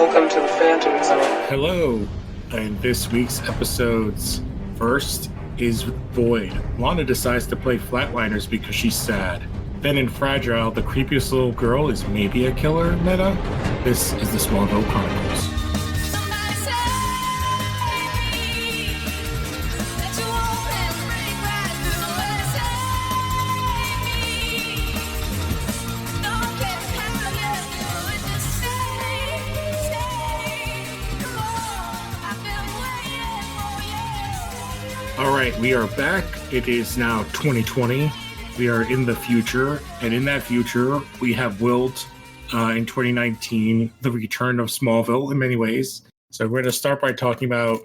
Welcome to the Phantom Zone. Hello, and this week's episode's first is Void. Lana decides to play flatliners because she's sad. Then in Fragile, the creepiest little girl is maybe a killer meta. This is the SMALLVILLE Chronicles. All right, we are back. It is now 2020. We are in the future, and in that future, we have willed in 2019 the return of SMALLVILLE in many ways. So we're going to start by talking about,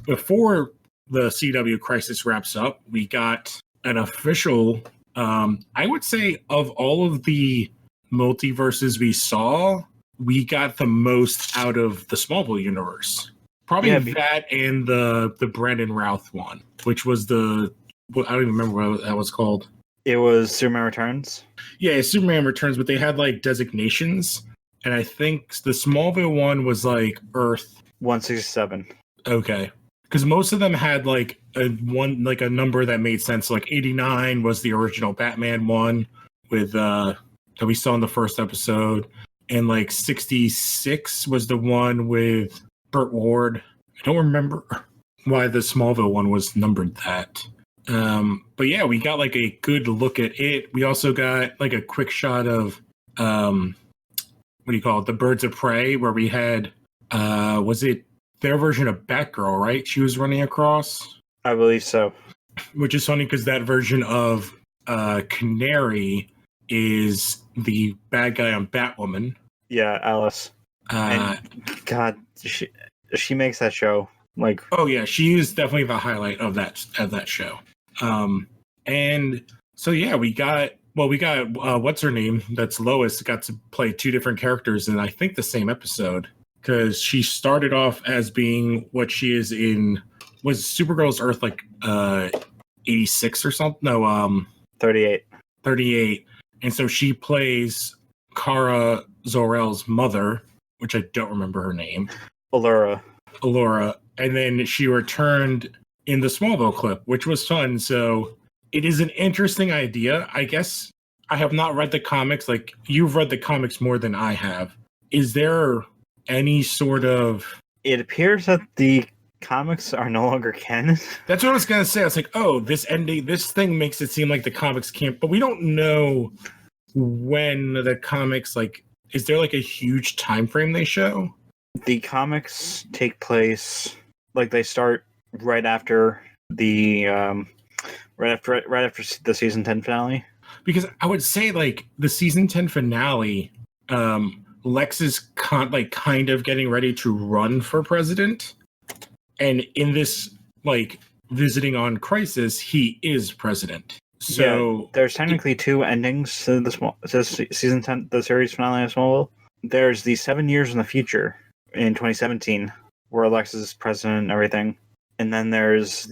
before the CW crisis wraps up, we got an official, I would say, of all of the multiverses we saw, we got the most out of the SMALLVILLE universe. Probably that and the Brandon Routh one, which was I don't even remember what that was called. It was Superman Returns? Yeah, Superman Returns, but they had like designations. And I think the Smallville one was like Earth 167. Okay. Because most of them had like a number that made sense. Like 89 was the original Batman one with that we saw in the first episode. And like 66 was the one with Burt Ward. I don't remember why the Smallville one was numbered that. But yeah, we got like a good look at it. We also got like a quick shot of what do you call it? The Birds of Prey, where we had was it their version of Batgirl, right? She was running across. I believe so. Which is funny because that version of Canary is the bad guy on Batwoman. Yeah, Alice. And God, she makes that show like. Oh yeah, she is definitely the highlight of that show. And so yeah, we got what's her name? That's Lois, got to play two different characters in I think the same episode, because she started off as being what she is in. Was Supergirl's Earth like 86 or something? No, 38. 38. And so she plays Kara Zor-El's mother, which I don't remember her name. Allura. And then she returned in the Smallville clip, which was fun. So it is an interesting idea. I guess I have not read the comics. Like, you've read the comics more than I have. Is there any sort of... It appears that the comics are no longer canon. That's what I was going to say. I was like, oh, this thing makes it seem like the comics can't... But we don't know when the comics, like... Is there like a huge time frame they show? The comics take place... Like, they start right after the right after the season 10 finale, because I would say like the season 10 finale, Lex is kind of getting ready to run for president, and in this like visiting on Crisis, he is president. So yeah, there's technically two endings to the season 10, the series finale of Smallville. There's the 7 years in the future in 2017 where Alexis is president and everything. And then there's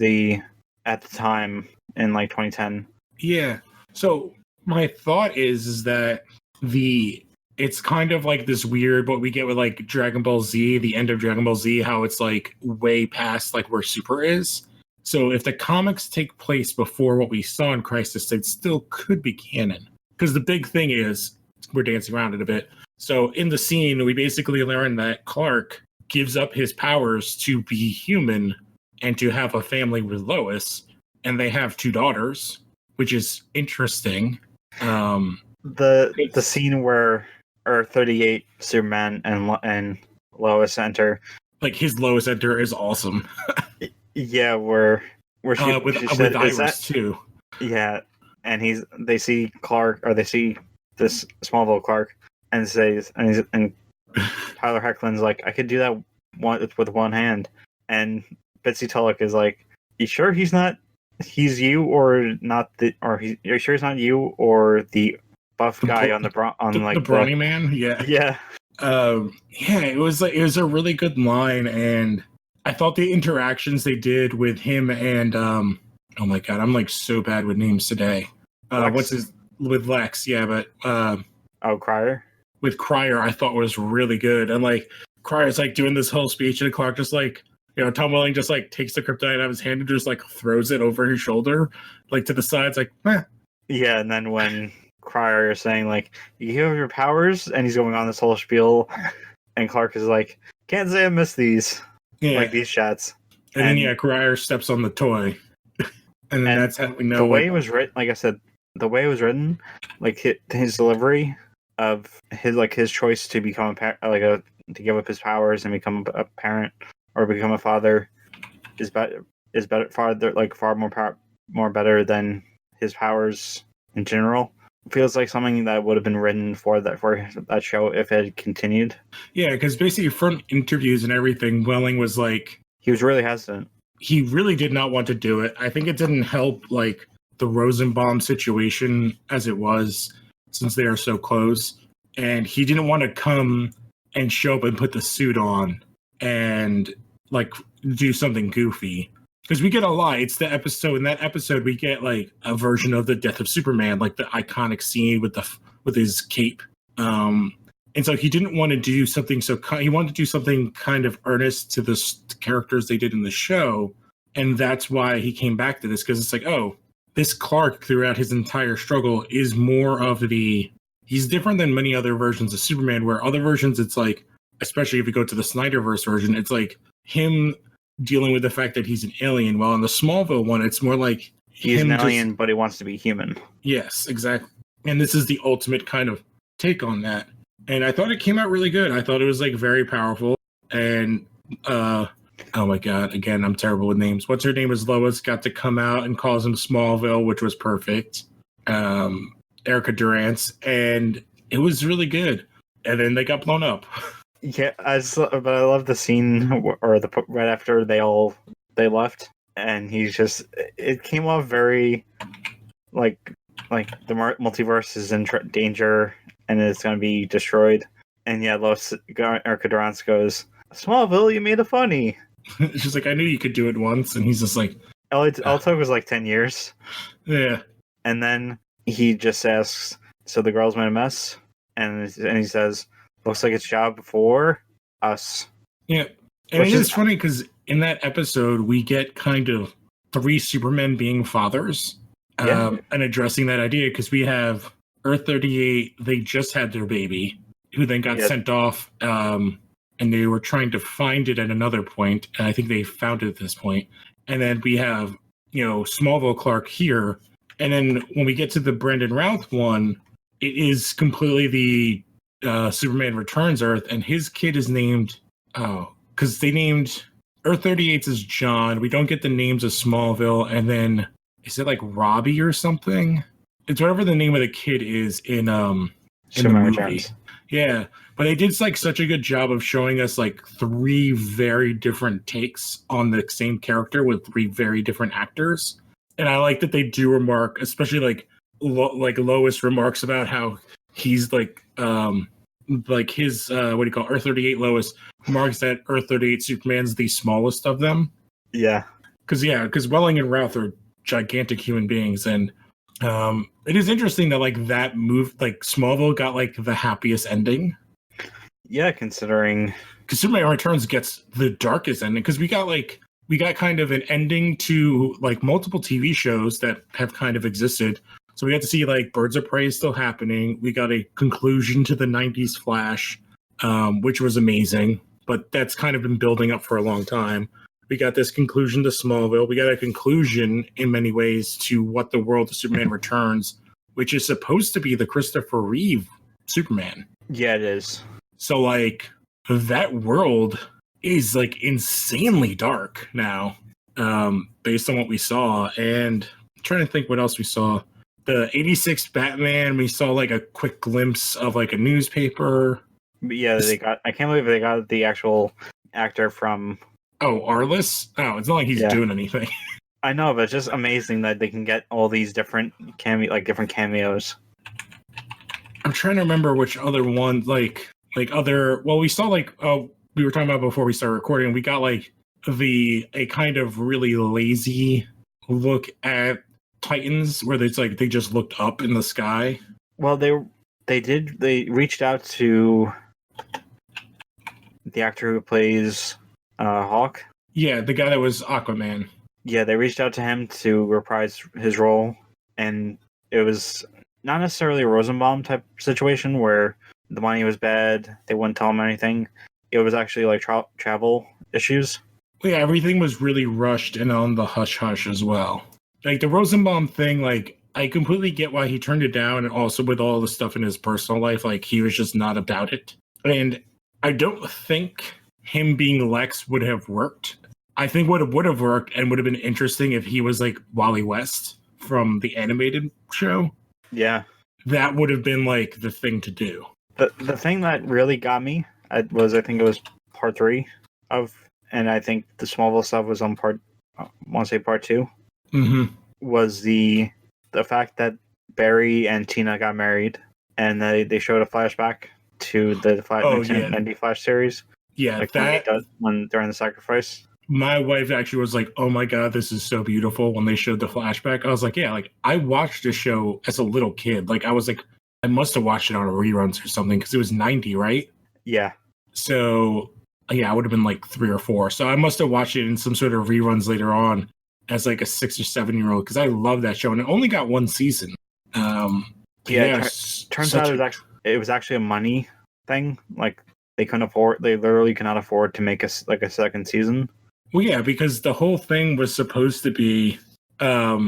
at the time in like 2010. Yeah. So my thought is that it's kind of like this weird, what we get with like Dragon Ball Z, the end of Dragon Ball Z, how it's like way past like where Super is. So if the comics take place before what we saw in Crisis, it still could be canon. Because the big thing is, we're dancing around it a bit. So in the scene, we basically learn that Clark gives up his powers to be human and to have a family with Lois, and they have two daughters, which is interesting. The scene where Earth 38 Superman and Lois enter, like his Lois enter is awesome. Yeah, where she with said, Iris too. Yeah, and they see Clark, or they see this Smallville Clark, and Tyler Hoechlin's like, I could do that with one hand. And Betsy Tulloch is like, you sure he's you or not you're sure he's not you or the buff guy on the brawny man? Yeah. Yeah. It was a really good line, and I thought the interactions they did with him and oh my god, I'm like so bad with names today. With Lex, yeah, but Crier? With Crier, I thought was really good. And like Cryer's like doing this whole speech, and Clark just like, Tom Welling just like takes the kryptonite out of his hand and just like throws it over his shoulder, like to the side. It's like, meh. Yeah, and then when Cryer is saying like, "You have your powers," and he's going on this whole spiel, and Clark is like, "Can't say I missed these, like these shots." And then Cryer steps on the toy, and then that's how we know. The way it was written, like I said, the way it was written, like his delivery of his choice to become to give up his powers and become a parent or become a father is better far more better than his powers in general. It feels like something that would have been written for that show if it had continued. Yeah, because basically from interviews and everything, Welling was like, he was really hesitant. He really did not want to do it. I think it didn't help like the Rosenbaum situation as it was, since they are so close. And he didn't want to come and show up and put the suit on and like do something goofy. Because we get a lot. It's the episode. In that episode, we get like a version of the death of Superman, like the iconic scene with his cape. And so he didn't want to do something he wanted to do something kind of earnest to the characters they did in the show. And that's why he came back to this, because it's like, oh, this Clark throughout his entire struggle is more of he's different than many other versions of Superman, where other versions, it's like, especially if you go to the Snyderverse version, it's like him dealing with the fact that he's an alien. While in the Smallville one, it's more like he's an alien, but he wants to be human. Yes, exactly. And this is the ultimate kind of take on that. And I thought it came out really good. I thought it was like very powerful. And oh my god, again, I'm terrible with names. What's her name is Lois got to come out and calls him Smallville, which was perfect. Erica Durance, and it was really good. And then they got blown up. Yeah, but I love the scene or right after they left, and it came off very like the multiverse is in danger and it's going to be destroyed. And yeah, Erica Durance goes, "Smallville, you made it funny." She's like, "I knew you could do it once," and he's just like, all it took was like 10 years. Yeah. And then he just asks, "So the girls made a mess?" And he says, "Looks like it's job for us." Yeah. And it is funny because in that episode, we get kind of 3 Supermen being fathers and addressing that idea, because we have Earth 38, they just had their baby, who then got sent off, and they were trying to find it at another point, and I think they found it at this point. And then we have, Smallville Clark here, and then when we get to the Brandon Routh one, it is completely the Superman Returns Earth, and his kid is named, because they named Earth 38 as John. We don't get the names of Smallville, and then is it like Robbie or something? It's whatever the name of the kid is in the movie. Returns. Yeah, but they did like such a good job of showing us like 3 very different takes on the same character with 3 very different actors. And I like that they do remark, especially like Lois remarks about how he's like his Earth 38 Lois remarks that Earth 38 Superman's the smallest of them. Yeah, because Welling and Routh are gigantic human beings, and it is interesting that like that move, like Smallville got like the happiest ending. Yeah, considering because Superman Returns gets the darkest ending, because we got kind of an ending to like multiple TV shows that have kind of existed. So we got to see like Birds of Prey is still happening. We got a conclusion to the 90s Flash, which was amazing, but that's kind of been building up for a long time. We got this conclusion to Smallville. We got a conclusion in many ways to What the World of Superman Returns, which is supposed to be the Christopher Reeve Superman. Yeah, it is. So like that world is like insanely dark now, based on what we saw. And I'm trying to think what else we saw. The 86 Batman, we saw like a quick glimpse of like a newspaper. But yeah, I can't believe they got the actual actor from... Oh, Arliss? Oh, it's not like he's doing anything. I know, but it's just amazing that they can get all these different cameos. I'm trying to remember which other ones, we saw we were talking about before we started recording, we got like a kind of really lazy look at Titans where it's like they just looked up in the sky. Well, they reached out to the actor who plays Hawk. Yeah, the guy that was Aquaman. Yeah, they reached out to him to reprise his role, and it was not necessarily a Rosenbaum type situation where the money was bad, they wouldn't tell him anything. It was actually like travel issues. Yeah, everything was really rushed and on the hush hush as well. Like the Rosenbaum thing, like I completely get why he turned it down, and also with all the stuff in his personal life, like he was just not about it. And I don't think him being Lex would have worked. I think what would have worked and would have been interesting if he was like Wally West from the animated show. Yeah. That would have been like the thing to do. The thing that really got me was, I think it was part 3 of, and I think the Smallville stuff was on part 2. Mm-hmm. Was the fact that Barry and Tina got married, and they showed a flashback to the 1990 Flash series. Yeah, like that when during the sacrifice. My wife actually was like, "Oh my god, this is so beautiful." When they showed the flashback, I was like, "Yeah, like I watched the show as a little kid. Like I was like, I must have watched it on a reruns or something because it was 90, right?" Yeah. So yeah, I would have been like 3 or 4. So I must have watched it in some sort of reruns later on as like a 6 or 7-year-old because I love that show, and it only got 1 season. Turns out it was actually a money thing. Like they literally cannot afford to make a second season. Well, yeah, because the whole thing was supposed to be, what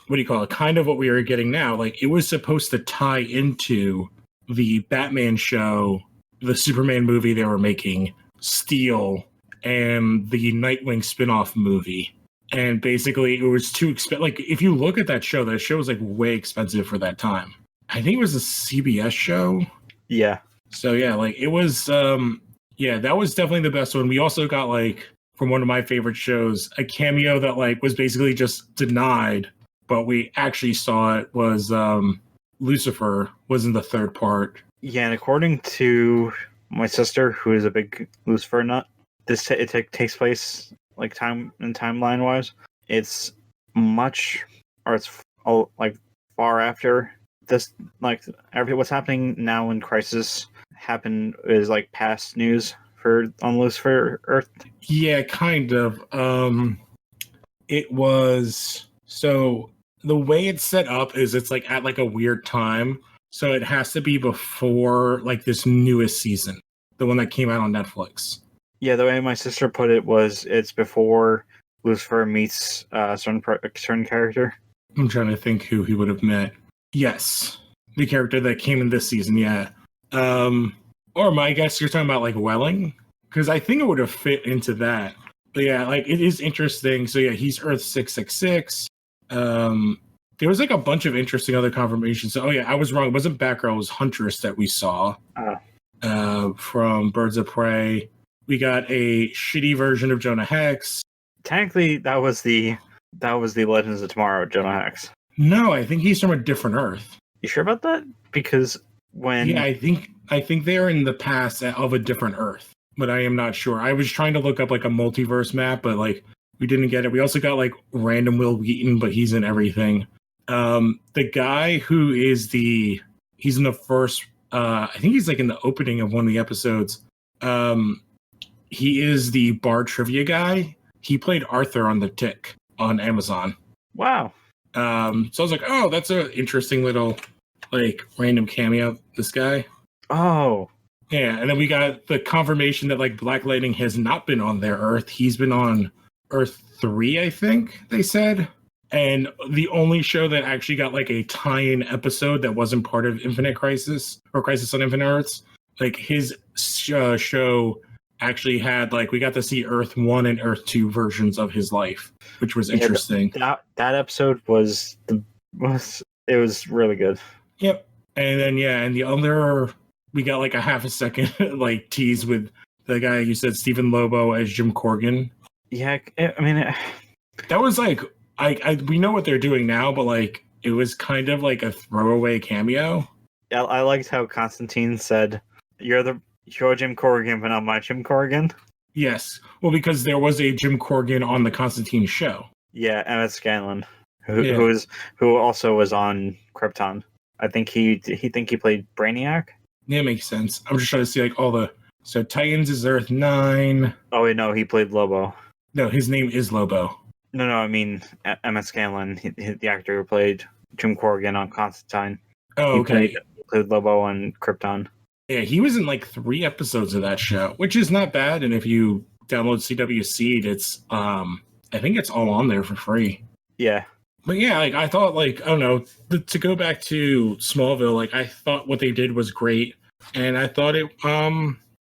do you call it? Kind of what we are getting now. Like, it was supposed to tie into the Batman show, the Superman movie they were making, Steel, and the Nightwing spinoff movie. And basically, it was too expensive. Like, if you look at that show was like way expensive for that time. I think it was a CBS show. Yeah. So yeah, like it was. That was definitely the best one. We also got like, from one of my favorite shows, a cameo that like was basically just denied, but we actually saw it was Lucifer was in the 3rd part. Yeah, and according to my sister, who is a big Lucifer nut, it takes place like timeline wise. It's like far after this. Like what's happening now in Crisis is like past news on Lucifer Earth. Yeah, kind of. It was, so the way it's set up is it's like at like a weird time. So it has to be before like this newest season, the one that came out on Netflix. Yeah, the way my sister put it was it's before Lucifer meets a certain character. I'm trying to think who he would have met. Yes, the character that came in this season, yeah. Or my guess, you're talking about like Welling? Because I think it would have fit into that. But yeah, like it is interesting. So yeah, he's Earth 666. There was like a bunch of interesting other confirmations. So, oh yeah, I was wrong. It wasn't Batgirl, it was Huntress that we saw from Birds of Prey. We got a shitty version of Jonah Hex. Technically, that was the Legends of Tomorrow, Jonah Hex. No, I think he's from a different Earth. You sure about that? Because yeah, I think they're in the past of a different Earth, but I am not sure. I was trying to look up like a multiverse map, but like we didn't get it. We also got like random Will Wheaton, but he's in everything. The guy who is he's in the first. I think he's like in the opening of one of the episodes. He is the bar trivia guy. He played Arthur on The Tick on Amazon. Wow. So I was like, oh, that's an interesting little like random cameo. This guy. Oh. Yeah, and then we got the confirmation that like Black Lightning has not been on their Earth. He's been on Earth 3, I think they said. And the only show that actually got like a tie-in episode that wasn't part of Infinite Crisis or Crisis on Infinite Earths, like his show actually had like we got to see Earth 1 and Earth 2 versions of his life, which was interesting. That episode was really good. Yep. And then and the other we got like a half a second like tease with the guy you said Stephen Lobo as Jim Corrigan. Yeah, I mean that was like we know what they're doing now, but like it was kind of like a throwaway cameo. Yeah, I liked how Constantine said, "You're Jim Corrigan, but not my Jim Corrigan." Yes, well, because there was a Jim Corrigan on the Constantine show. Yeah, Emmett Scanlon, who also was on Krypton. I think he played Brainiac. Yeah, makes sense. I'm just trying to see like all the So Titans is Earth 9. Oh wait, no, he played Lobo. No, his name is Lobo. No, I mean Emmett Scanlon, the actor who played Jim Corrigan on Constantine. Oh, He okay. played Lobo on Krypton. Yeah, he was in like 3 episodes of that show, which is not bad. And if you download CW Seed, it's I think it's all on there for free. Yeah. But yeah, like I thought, like, I don't know, to go back to Smallville, like I thought what they did was great, and I thought it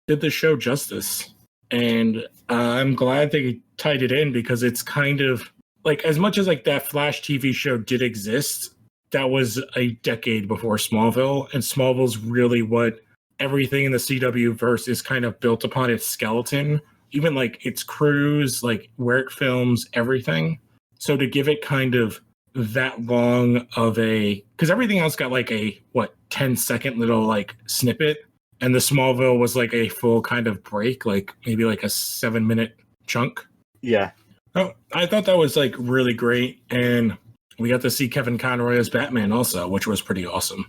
did the show justice. And I'm glad they tied it in, because it's kind of like, as much as like that Flash TV show did exist, that was a decade before Smallville, and Smallville's really what everything in the CW verse is kind of built upon, its skeleton, even like its crews, like where it films, everything. So to give it kind of that long of a, because everything else got like a 10-second little like snippet, and the Smallville was like a full kind of break, like maybe like a 7-minute chunk. Yeah. Oh, I thought that was like really great, and we got to see Kevin Conroy as Batman also, which was pretty awesome.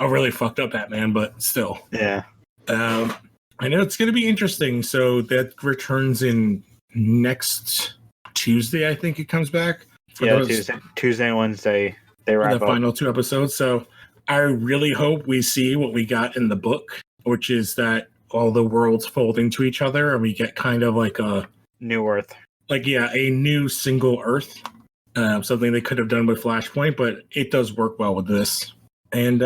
A really fucked up Batman, but still. Yeah. I know it's going to be interesting. So that returns in next Tuesday, I think it comes back. Tuesday and Wednesday they wrap up the final 2 episodes. So I really hope we see what we got in the book, which is that all the worlds fold into each other, and we get kind of like a New Earth. Like, yeah, a new single Earth. Something they could have done with Flashpoint, but it does work well with this. And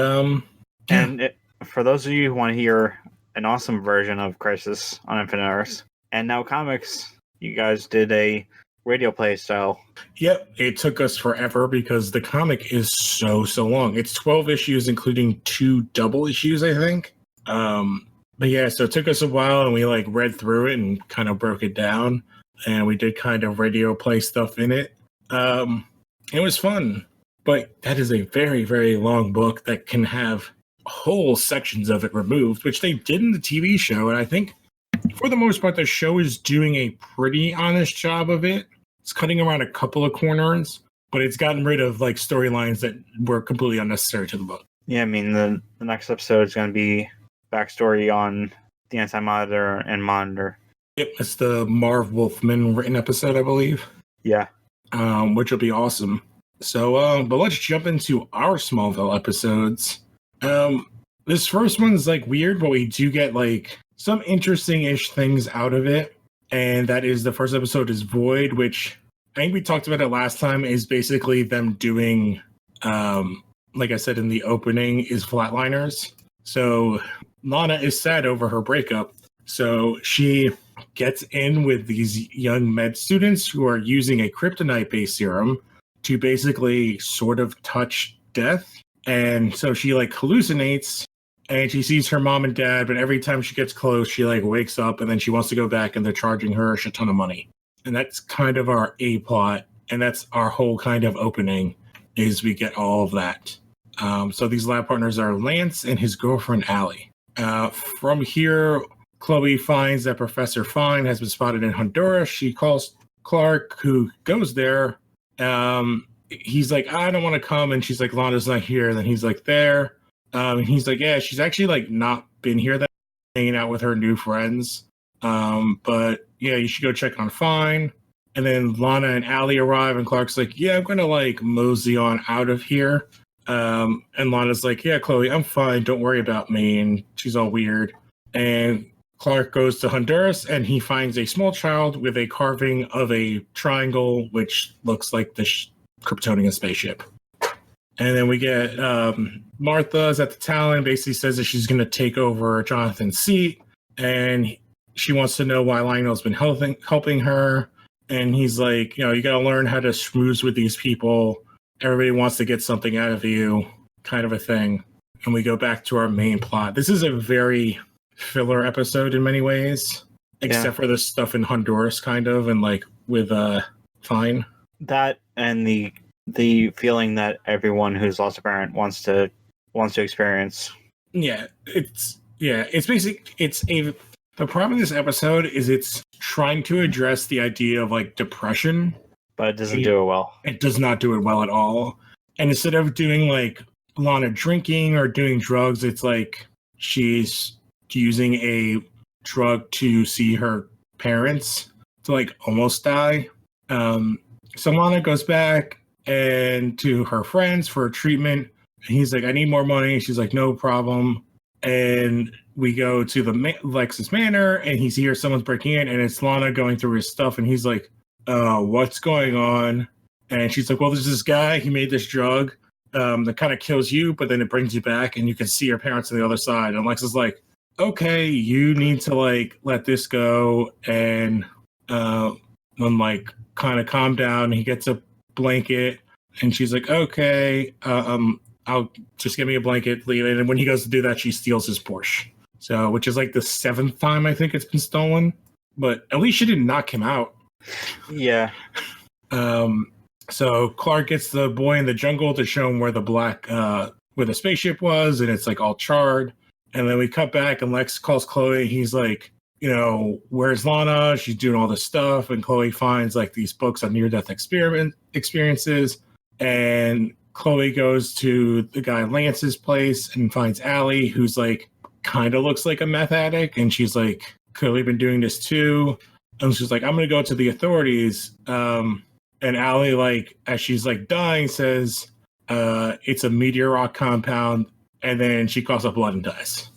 for those of you who want to hear an awesome version of Crisis on Infinite Earths, and now comics, you guys did a radio play style. Yep, it took us forever because the comic is so long. It's 12 issues, including 2 double issues, I think. But yeah, so it took us a while, and we like read through it and kind of broke it down, and we did kind of radio play stuff in it. It was fun, but that is a very, very long book that can have whole sections of it removed, which they did in the TV show. And I think for the most part, the show is doing a pretty honest job of it. It's cutting around a couple of corners, but it's gotten rid of like storylines that were completely unnecessary to the book. Yeah, I mean, the next episode is going to be backstory on the Anti-Monitor and Monitor. Yep, it's the Marv Wolfman written episode, I believe. Yeah. Which will be awesome. So, but let's jump into our Smallville episodes. This first one's like weird, but we do get like some interesting-ish things out of it. And that is, the first episode is Void, which I think we talked about it last time, is basically them doing, like I said in the opening, is flatliners. So Lana is sad over her breakup. So she gets in with these young med students who are using a kryptonite-based serum to basically sort of touch death. And so she like hallucinates, and she sees her mom and dad, but every time she gets close, she like wakes up, and then she wants to go back, and they're charging her a shit ton of money. And that's kind of our A plot, and that's our whole kind of opening, is we get all of that. So these lab partners are Lance and his girlfriend Allie. From here, Chloe finds that Professor Fine has been spotted in Honduras. She calls Clark, who goes there. He's like, I don't want to come. And she's like, Lana's not here. And then he's like, there. And he's like, yeah, she's actually like not been here, that hanging out with her new friends. But yeah, you should go check on Fine. And then Lana and Allie arrive, and Clark's like, yeah, I'm going to like mosey on out of here. And Lana's like, yeah, Chloe, I'm fine. Don't worry about me. And she's all weird. And Clark goes to Honduras, and he finds a small child with a carving of a triangle, which looks like the Kryptonian spaceship. And then we get Martha's at the Talon, basically says that she's going to take over Jonathan's seat, and she wants to know why Lionel's been helping her. And he's like, you got to learn how to schmooze with these people. Everybody wants to get something out of you, kind of a thing. And we go back to our main plot. This is a very filler episode in many ways, except for the stuff in Honduras, kind of, and like with Fine. That and the feeling that everyone who's lost a parent wants to experience. The problem with this episode is it's trying to address the idea of like depression, but it doesn't do it well. It does not do it well at all. And instead of doing like a lot of drinking or doing drugs, it's like she's using a drug to see her parents to like almost die. So Lana goes back and to her friends for treatment. And he's like, I need more money. She's like, no problem. And we go to the Lexus Manor, and he hears someone's breaking in, and it's Lana going through his stuff, and he's like, what's going on? And she's like, well, there's this guy, he made this drug that kind of kills you, but then it brings you back, and you can see your parents on the other side. And Lex is like, okay, you need to like let this go, and then like kind of calm down. He gets a blanket, and she's like, okay, I'll just give me a blanket, leave it. And when he goes to do that, she steals his Porsche. So, which is like the 7th time I think it's been stolen, but at least she didn't knock him out. Yeah. So Clark gets the boy in the jungle to show him where where the spaceship was, and it's like all charred. And then we cut back, and Lex calls Chloe. He's like, you know, where's Lana? She's doing all this stuff, and Chloe finds like these books on near-death experiences, and Chloe goes to the guy Lance's place and finds Allie, who's like kind of looks like a meth addict, and she's like clearly been doing this too. And she's like, I'm gonna go to the authorities. And Allie, like as she's like dying, says it's a meteor rock compound, and then she coughs up blood and dies.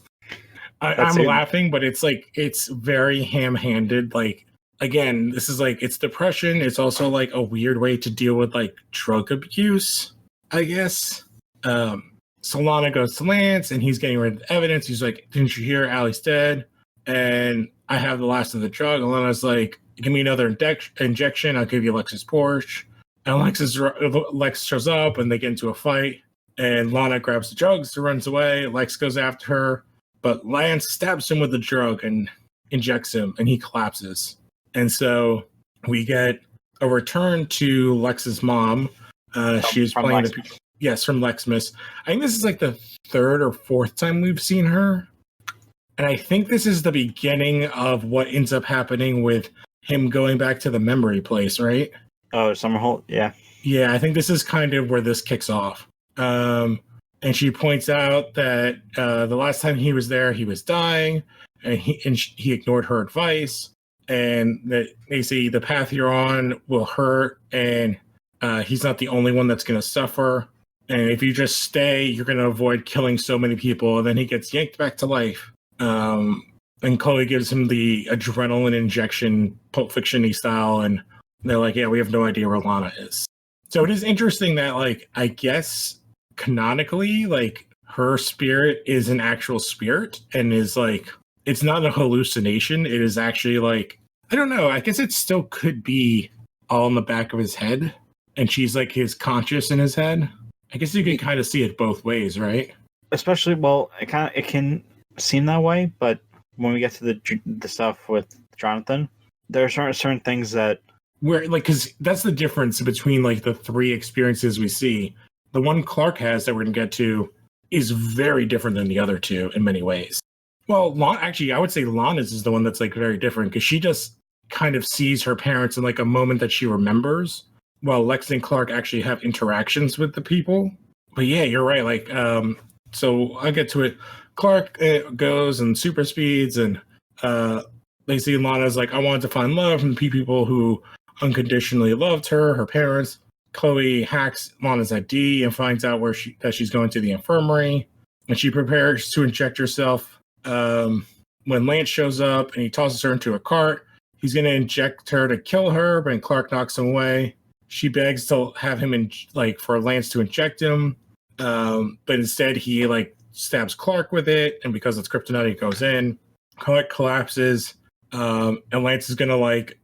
I'm laughing, but it's like it's very ham-handed. Like again, this is like it's depression. It's also like a weird way to deal with like drug abuse, I guess. So Lana goes to Lance, and he's getting rid of the evidence. He's like, didn't you hear Allie's dead? And I have the last of the drug. And Lana's like, give me another injection. I'll give you Lex's Porsche. And Lex shows up, and they get into a fight. And Lana grabs the drugs, runs away. Lex goes after her. But Lance stabs him with the drug and injects him, and he collapses. And so we get a return to Lex's mom. She's playing from Lexmas. I think this is like the 3rd or 4th time we've seen her. And I think this is the beginning of what ends up happening with him going back to the memory place, right? Oh, Summerholt, yeah. Yeah, I think this is kind of where this kicks off. And she points out that the last time he was there, he was dying, and he ignored her advice, and that they say the path you're on will hurt, and he's not the only one that's going to suffer. And if you just stay, you're going to avoid killing so many people. And then he gets yanked back to life. And Chloe gives him the adrenaline injection, Pulp Fiction-y style. And they're like, yeah, we have no idea where Lana is. So it is interesting that, like, I guess canonically, like, her spirit is an actual spirit and is like, it's not a hallucination. It is actually like, I don't know. I guess it still could be all in the back of his head. And she's like his conscious in his head. I guess you can kind of see it both ways, right? Especially, well, it can seem that way, but when we get to the stuff with Jonathan, there are certain things that where, like, because that's the difference between like the 3 experiences we see. The one Clark has that we're gonna get to is very different than the other 2 in many ways. Well, actually, I would say Lana's is the one that's like very different because she just kind of sees her parents in like a moment that she remembers, while Lex and Clark actually have interactions with the people. But yeah, you're right. Like, so I'll get to it. Clark goes and super speeds, and they see Lana's like, I wanted to find love from people who unconditionally loved her parents. Chloe hacks Lana's ID and finds out that she's going to the infirmary, and she prepares to inject herself. When Lance shows up and he tosses her into a cart, he's going to inject her to kill her, but Clark knocks him away. She begs to have him for Lance to inject him, but instead he like stabs Clark with it, and because it's kryptonite, it goes in. Clark collapses, and Lance is gonna like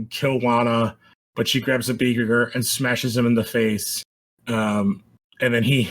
kill Lana, but she grabs a beaker and smashes him in the face, and then he,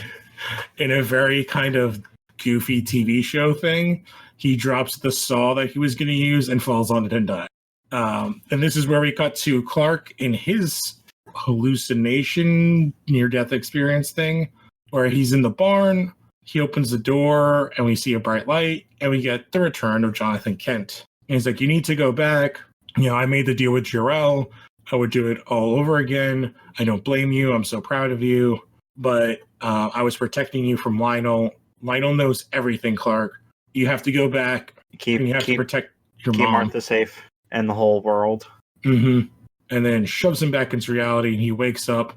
in a very kind of goofy TV show thing, he drops the saw that he was gonna use and falls on it and dies. And this is where we cut to Clark in his hallucination near-death experience thing, where he's in the barn, he opens the door, and we see a bright light, and we get the return of Jonathan Kent. And he's like, you need to go back. You know, I made the deal with Jarrell. I would do it all over again. I don't blame you. I'm so proud of you. But I was protecting you from Lionel. Lionel knows everything, Clark. You have to go back, and you have to protect your keep mom. Martha safe and the whole world. Mm-hmm. And then shoves him back into reality, and he wakes up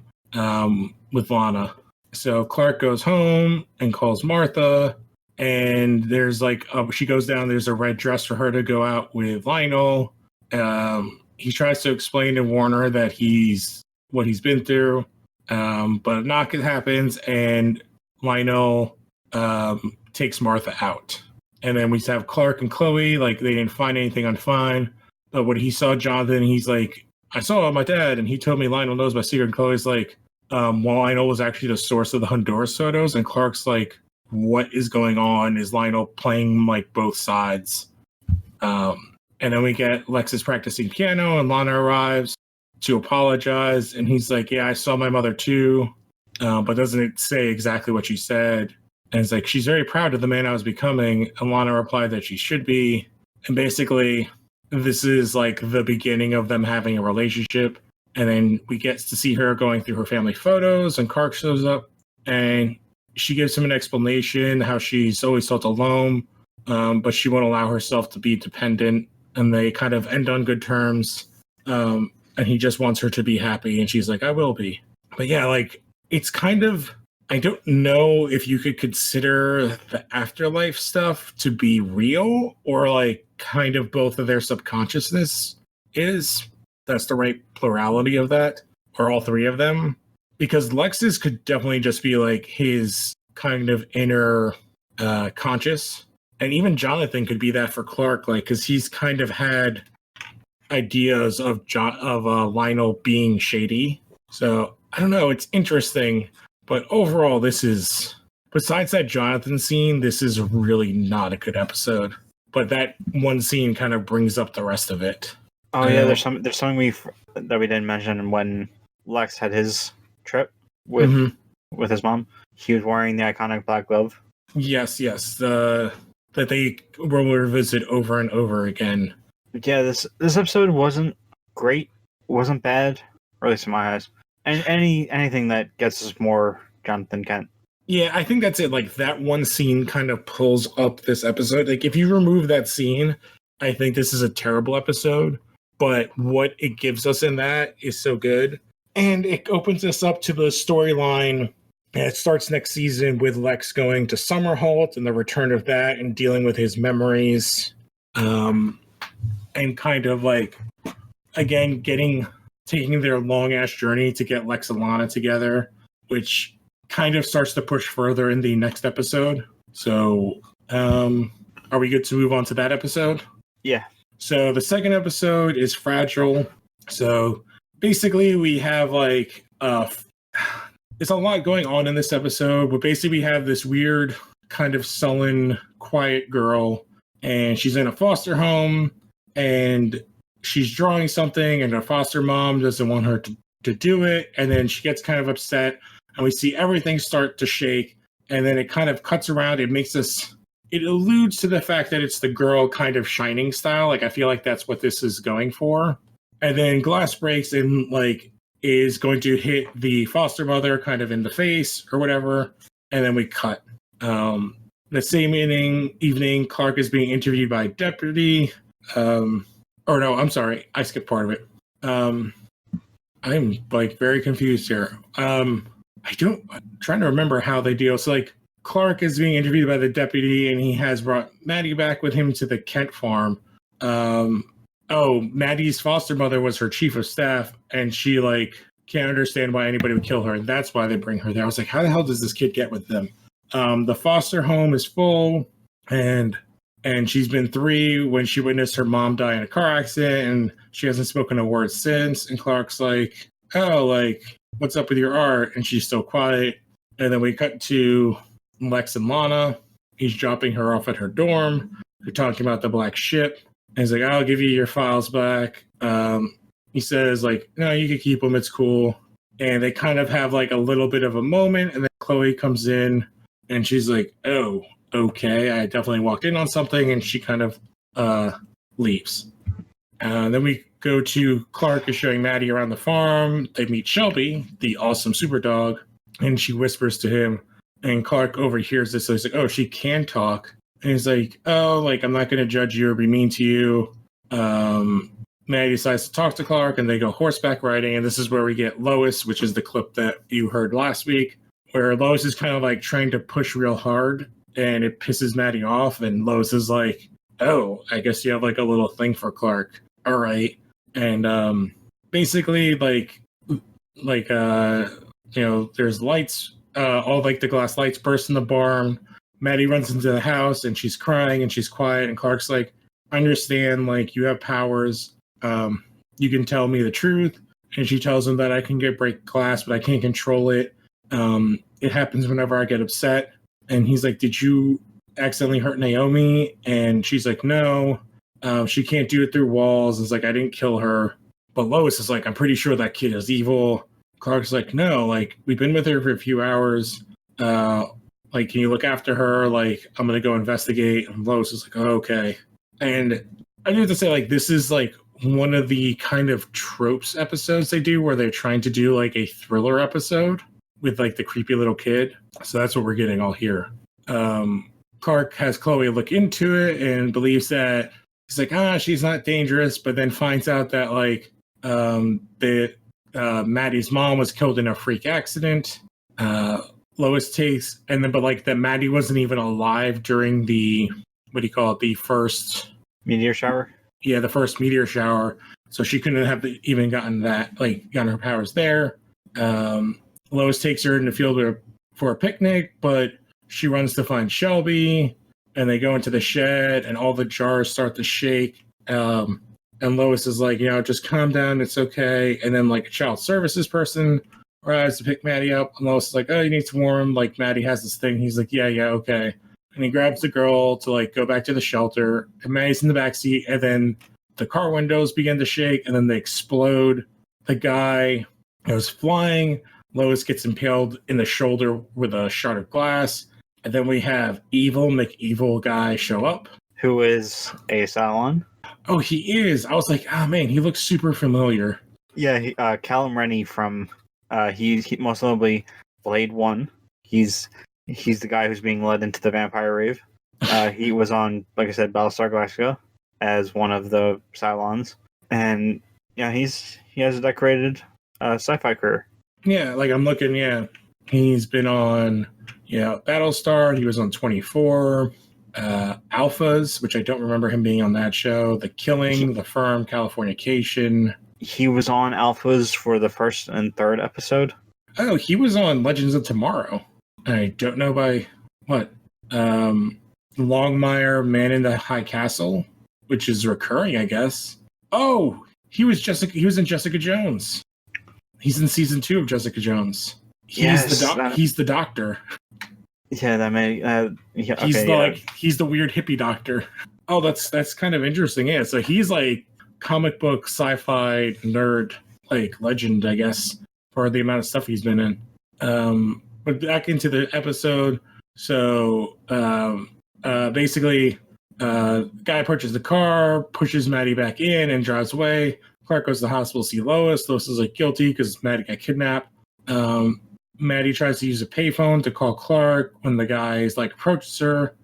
with Lana. So Clark goes home and calls Martha, and there's like she goes down. There's a red dress for her to go out with Lionel. He tries to explain and warn her that what he's been through, but a knock happens, and Lionel takes Martha out. And then we have Clark and Chloe, like they didn't find anything unfine. But when he saw Jonathan, he's like, I saw my dad, and he told me Lionel knows my secret. And Chloe's like, well, Lionel was actually the source of the Honduras photos. And Clark's like, what is going on? Is Lionel playing like both sides? And then we get Lexus practicing piano, and Lana arrives to apologize. And he's like, yeah, I saw my mother too, but doesn't say exactly what she said. And it's like, she's very proud of the man I was becoming. And Lana replied that she should be. And basically, this is like the beginning of them having a relationship. And then we get to see her going through her family photos, and Clark shows up, and she gives him an explanation how she's always felt alone, but she won't allow herself to be dependent. And they kind of end on good terms. And he just wants her to be happy. And she's like, I will be. But yeah, like, it's kind of, I don't know if you could consider the afterlife stuff to be real, or like kind of both of their subconsciousness is. That's the right plurality of that, or all three of them. Because Lexus could definitely just be like his kind of inner conscious. And even Jonathan could be that for Clark, like, because he's kind of had ideas of Lionel being shady. So I don't know, it's interesting. But overall, this is, besides that Jonathan scene, this is really not a good episode. But that one scene kind of brings up the rest of it. Oh yeah, there's something that we didn't mention when Lex had his trip with his mom. He was wearing the iconic black glove. Yes, that they will revisit over and over again. Yeah, this episode wasn't great, wasn't bad, or at least in my eyes. And anything that gets us more Jonathan Kent. Yeah, I think that's it. Like, that one scene kind of pulls up this episode. Like, if you remove that scene, I think this is a terrible episode. But what it gives us in that is so good. And it opens us up to the storyline. And it starts next season with Lex going to Summerholt and the return of that and dealing with his memories. And kind of like, again, taking their long-ass journey to get Lex and Lana together, which kind of starts to push further in the next episode. So, are we good to move on to that episode? Yeah. So the second episode is Fragile. So basically we have like, it's a lot going on in this episode, but basically we have this weird kind of sullen, quiet girl, and she's in a foster home, and she's drawing something, and her foster mom doesn't want her to do it. And then she gets kind of upset, and we see everything start to shake. And then it kind of cuts around. It alludes to the fact that it's the girl kind of Shining style. Like, I feel like that's what this is going for. And then glass breaks and like is going to hit the foster mother kind of in the face or whatever. And then we cut. The same evening, Clark is being interviewed by a deputy. Or no, I'm sorry. I skipped part of it. I'm like very confused here. I'm trying to remember how they deal. So like, Clark is being interviewed by the deputy, and he has brought Maddie back with him to the Kent farm. Maddie's foster mother was her chief of staff, and she like can't understand why anybody would kill her, and that's why they bring her there. I was like, how the hell does this kid get with them? The foster home is full, and she's been 3 when she witnessed her mom die in a car accident, and she hasn't spoken a word since. And Clark's like, oh, like, what's up with your art? And she's still quiet. And then we cut to Lex and Lana. He's dropping her off at her dorm. They're talking about the black ship. And he's like, I'll give you your files back. He says, like, no, you can keep them. It's cool. And they kind of have like a little bit of a moment. And then Chloe comes in and she's like, oh, okay. I definitely walked in on something. And she kind of leaves. Then we go to Clark is showing Maddie around the farm. They meet Shelby, the awesome super dog. And she whispers to him. And Clark overhears this, so he's like, oh, she can talk. And he's like, oh, like, I'm not going to judge you or be mean to you. Maddie decides to talk to Clark, and they go horseback riding. And this is where we get Lois, which is the clip that you heard last week, where Lois is kind of like trying to push real hard, and it pisses Maddie off. And Lois is like, "Oh, I guess you have like a little thing for Clark. All right." And basically, there's lights. All like the glass lights burst in the barn. Maddie runs into the house, and she's crying, and she's quiet. And Clark's like, "I understand. Like, you have powers. You can tell me the truth." And she tells him that I can break glass, but I can't control it. It happens whenever I get upset. And he's like, "Did you accidentally hurt Naomi?" And she's like, "No, she can't do it through walls." It's like, "I didn't kill her." But Lois is like, "I'm pretty sure that kid is evil." Clark's like, "No, like, we've been with her for a few hours. Like, can you look after her? Like, I'm going to go investigate." And Lois is like, "Oh, okay." And I do have to say, like, this is like one of the kind of tropes episodes they do where they're trying to do like a thriller episode with like the creepy little kid. So that's what we're getting all here. Clark has Chloe look into it and believes that he's like, she's not dangerous, but then finds out that like Maddie's mom was killed in a freak accident. Lois takes, but Maddie wasn't even alive during the, the first meteor shower. Yeah, the first meteor shower. So she couldn't have even gotten her powers there. Lois takes her in the field for a picnic, but she runs to find Shelby, and they go into the shed, and all the jars start to shake. And Lois is like, just calm down, it's okay. And then like a child services person arrives to pick Maddie up, and Lois is like, "Oh, you need to warm." Like Maddie has this thing. He's like, yeah, okay. And he grabs the girl to like go back to the shelter, and Maddie's in the backseat, and then the car windows begin to shake, and then they explode. The guy goes flying. Lois gets impaled in the shoulder with a shard of glass. And then we have Evil McEvil guy show up. Who is a Cylon. Oh, he is. I was like, man, he looks super familiar. Yeah, Callum Rennie from, he most notably Blade 1. He's the guy who's being led into the vampire rave. He was on, like I said, Battlestar Galactica as one of the Cylons. And yeah, he has a decorated sci-fi career. Yeah, like I'm looking, he's been on, Battlestar. He was on 24, Alphas, which I don't remember him being on that show. The Killing, The Firm, Californication. He was on Alphas for the first and third episode. Oh, he was on Legends of Tomorrow. I don't know by what. Longmire, Man in the High Castle, which is recurring, I guess. Oh, he was in Jessica Jones. He's in season 2 of Jessica Jones. He's the doctor. Yeah, that may. He's the weird hippie doctor. Oh, that's kind of interesting. Yeah, so he's like comic book sci-fi nerd, like legend, I guess, for the amount of stuff he's been in. But back into the episode. So basically, guy purchases the car, pushes Maddie back in, and drives away. Clark goes to the hospital to see Lois. Lois is like guilty because Maddie got kidnapped. Maddie tries to use a payphone to call Clark when the guy is like approaches her.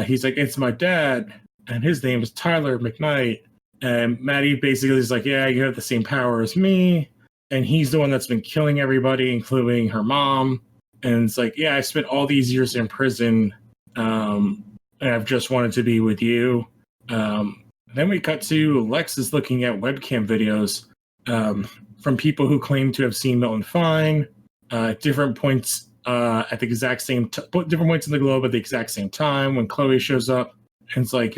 He's like, "It's my dad," and his name is Tyler McKnight. And Maddie basically is like, "Yeah, you have the same power as me," and he's the one that's been killing everybody, including her mom. And it's like, "Yeah, I spent all these years in prison, and I've just wanted to be with you." Then we cut to Lex is looking at webcam videos from people who claim to have seen Milton Fine at different points at the exact same different points in the globe at the exact same time. When Chloe shows up, and it's like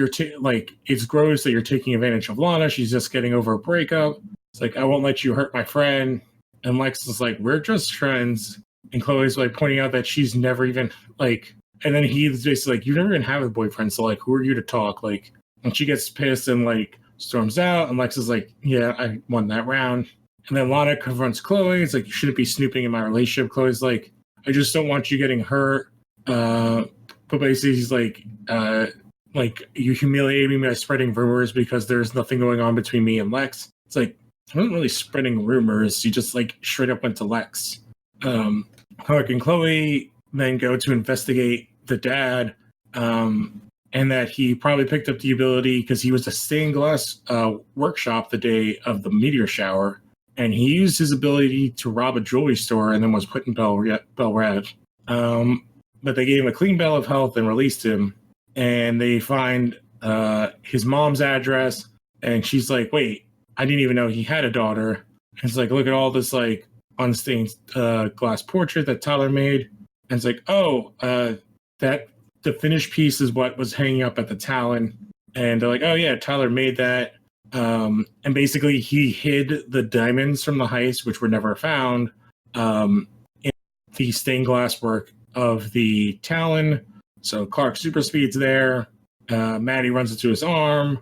it's gross that you're taking advantage of Lana. She's just getting over a breakup. It's like, "I won't let you hurt my friend." And Lex is like, "We're just friends." And Chloe's like pointing out that she's never even like. And then he's basically like, "You never even have a boyfriend, so like, who are you to talk?" Like. And she gets pissed and like storms out, and Lex is like, "Yeah, I won that round." And then Lana confronts Chloe. It's like, "You shouldn't be snooping in my relationship." Chloe's like, "I just don't want you getting hurt." But basically he's like, "You humiliated me by spreading rumors because there's nothing going on between me and Lex." It's like, I wasn't really spreading rumors. You just like straight up went to Lex. Clark and Chloe then go to investigate the dad. and that he probably picked up the ability because he was a stained glass workshop the day of the meteor shower, and he used his ability to rob a jewelry store and then was put in Bell Red. But they gave him a clean bill of health and released him, and they find his mom's address, and she's like, wait, I didn't even know he had a daughter. And it's like, look at all this like unstained glass portrait that Tyler made. And it's like, oh, that the finished piece is what was hanging up at the Talon. And they're like, oh yeah, Tyler made that. And basically he hid the diamonds from the heist, which were never found, in the stained glass work of the Talon. So Clark super speeds there. Maddie runs into his arm.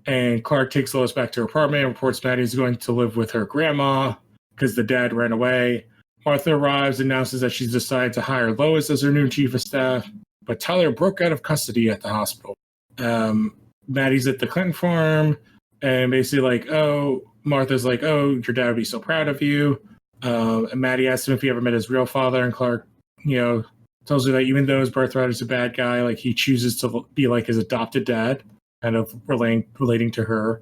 And Clark takes Lois back to her apartment and reports Maddie's going to live with her grandma because the dad ran away. Martha arrives and announces that she's decided to hire Lois as her new chief of staff, but Tyler broke out of custody at the hospital. Maddie's at the Clinton farm, and basically like, oh, Martha's like, oh, your dad would be so proud of you. And Maddie asks him if he ever met his real father, and Clark, tells her that even though his birthright is a bad guy, like he chooses to be like his adopted dad, kind of relating to her.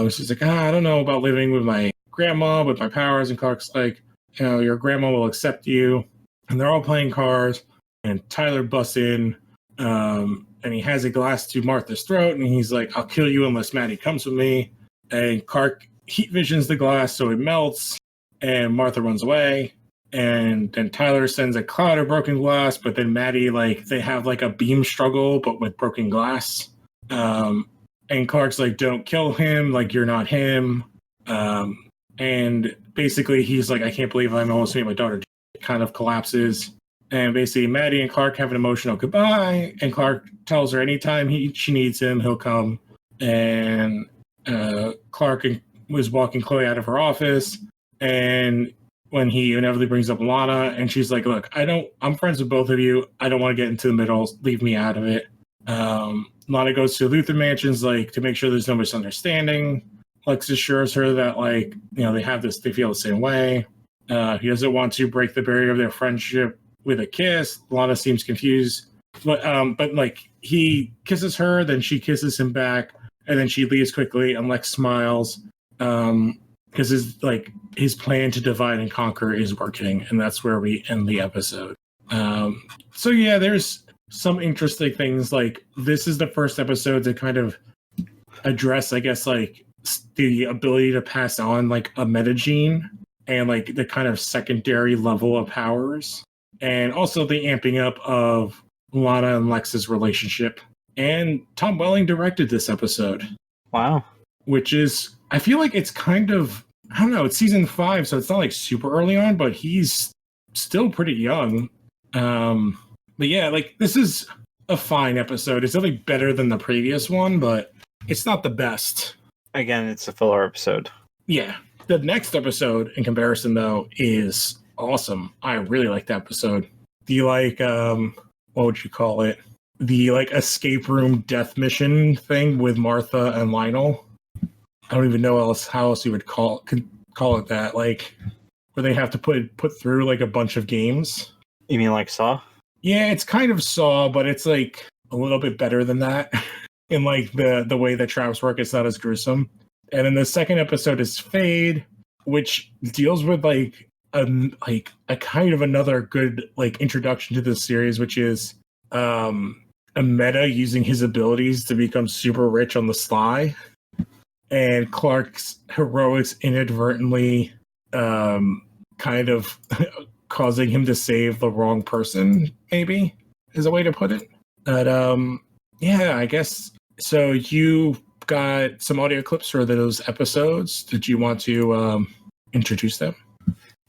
She's like, I don't know about living with my grandma with my powers, and Clark's like, your grandma will accept you. And they're all playing cards, and Tyler busts in, and he has a glass to Martha's throat, and he's like, I'll kill you unless Maddie comes with me. And Clark heat visions the glass, so it melts, and Martha runs away. And then Tyler sends a cloud of broken glass, but then Maddie, like, they have like a beam struggle, but with broken glass. And Clark's like, don't kill him, like, you're not him. And basically he's like, I can't believe I'm almost made my daughter. Kind of collapses. And basically Maddie and Clark have an emotional goodbye, and Clark tells her anytime she needs him, he'll come. And Clark was walking Chloe out of her office, and when he inevitably brings up Lana, and she's like, look, I'm friends with both of you. I don't want to get into the middle. Leave me out of it. Lana goes to Luther Mansions, like, to make sure there's no misunderstanding. Lex assures her that, like, they feel the same way. He doesn't want to break the barrier of their friendship with a kiss. Lana seems confused. But like, he kisses her, then she kisses him back, and then she leaves quickly, and Lex smiles. Because his plan to divide and conquer is working, and that's where we end the episode. So yeah, there's some interesting things. Like, this is the first episode to kind of address, I guess, like, the ability to pass on like a metagene and like the kind of secondary level of powers, and also the amping up of Lana and Lex's relationship. And Tom Welling directed this episode. Wow. Which is, I feel like it's kind of, I don't know, it's season 5, so it's not like super early on, but he's still pretty young. But yeah, like, this is a fine episode. It's definitely better than the previous one, but it's not the best. Again, it's a filler episode. Yeah. The next episode, in comparison, though, is awesome. I really like that episode. The, like, what would you call it? The, like, escape room death mission thing with Martha and Lionel. I don't even know how else you would call it that. Like, where they have to put through, like, a bunch of games. You mean like Saw? Yeah, it's kind of Saw, but it's, like, a little bit better than that. In like the way that traps work, it's not as gruesome. And then the second episode is Fade, which deals with like a kind of another good like introduction to this series, which is a meta using his abilities to become super rich on the sly, and Clark's heroics inadvertently kind of causing him to save the wrong person, maybe is a way to put it. But yeah, I guess. So you got some audio clips for those episodes. Did you want to introduce them?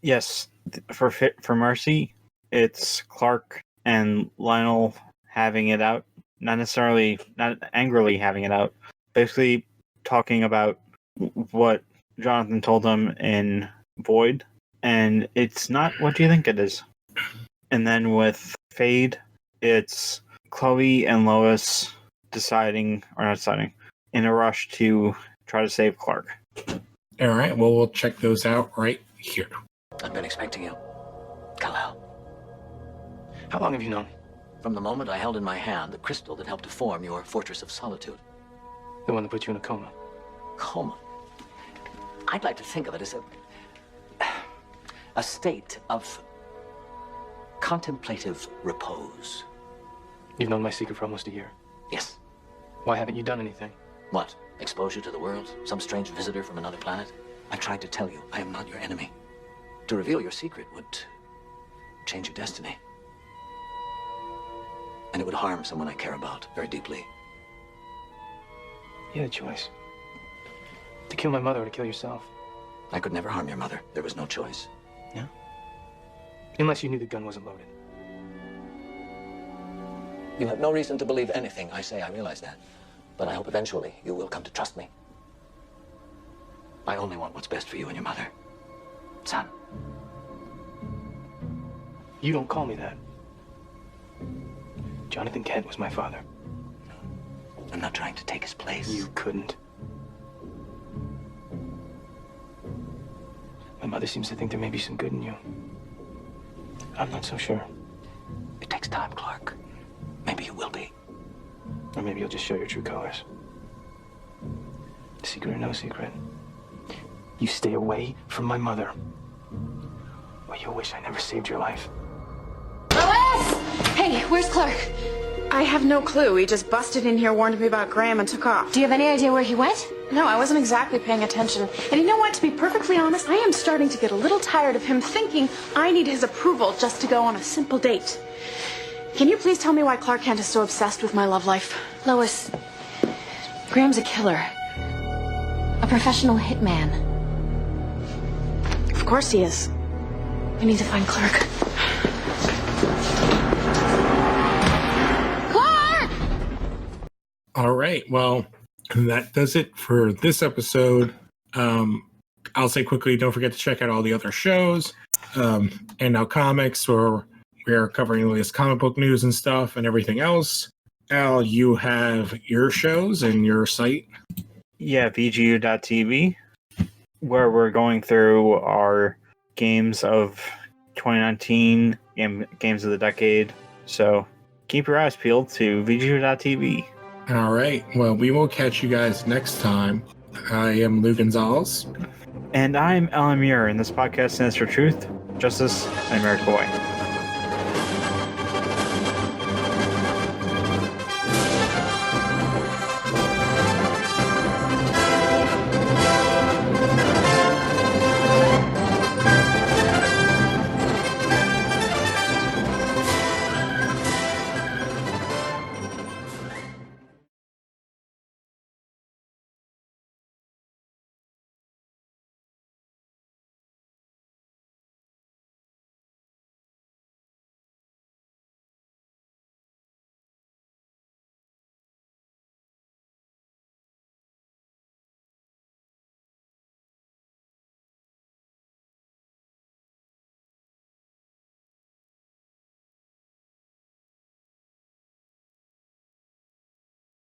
Yes. For Mercy, it's Clark and Lionel having it out. Not angrily having it out. Basically talking about what Jonathan told them in Void. And it's not what you think it is. And then with Fade, it's Chloe and Lois in a rush to try to save Clark. All right, well, we'll check those out right here. I've been expecting you. Kal-El. How long have you known me? From the moment I held in my hand the crystal that helped to form your fortress of solitude. The one that put you in a coma. Coma. I'd like to think of it as a state of contemplative repose. You've known my secret for almost a year. Yes. Why haven't you done anything? What? Exposure to the world? Some strange visitor from another planet? I tried to tell you, I am not your enemy. To reveal your secret would change your destiny. And it would harm someone I care about very deeply. You had a choice. To kill my mother or to kill yourself. I could never harm your mother. There was no choice. Yeah? Unless you knew the gun wasn't loaded. You have no reason to believe anything I say, I realize that. But I hope eventually you will come to trust me. I only want what's best for you and your mother. Son. You don't call me that. Jonathan Kent was my father. I'm not trying to take his place. You couldn't. My mother seems to think there may be some good in you. I'm not so sure. It takes time, Clark. Maybe you will be. Or maybe you'll just show your true colors. Secret or no secret, you stay away from my mother, or you'll wish I never saved your life. Lois! Hey, where's Clark? I have no clue. He just busted in here, warned me about Graham, and took off. Do you have any idea where he went? No, I wasn't exactly paying attention. And you know what? To be perfectly honest, I am starting to get a little tired of him thinking I need his approval just to go on a simple date. Can you please tell me why Clark Kent is so obsessed with my love life? Lois, Graham's a killer. A professional hitman. Of course he is. We need to find Clark. Clark! All right. Well, that does it for this episode. I'll say quickly, don't forget to check out all the other shows. And now comics, or we are covering the latest comic book news and stuff and everything else. Al, you have your shows and your site. Yeah, VGU.tv, where we're going through our games of 2019, games of the decade. So keep your eyes peeled to VGU.tv. All right. Well, we will catch you guys next time. I am Lou Gonzalez. And I'm Alan Muir, and this podcast stands for truth, justice, and American Boy.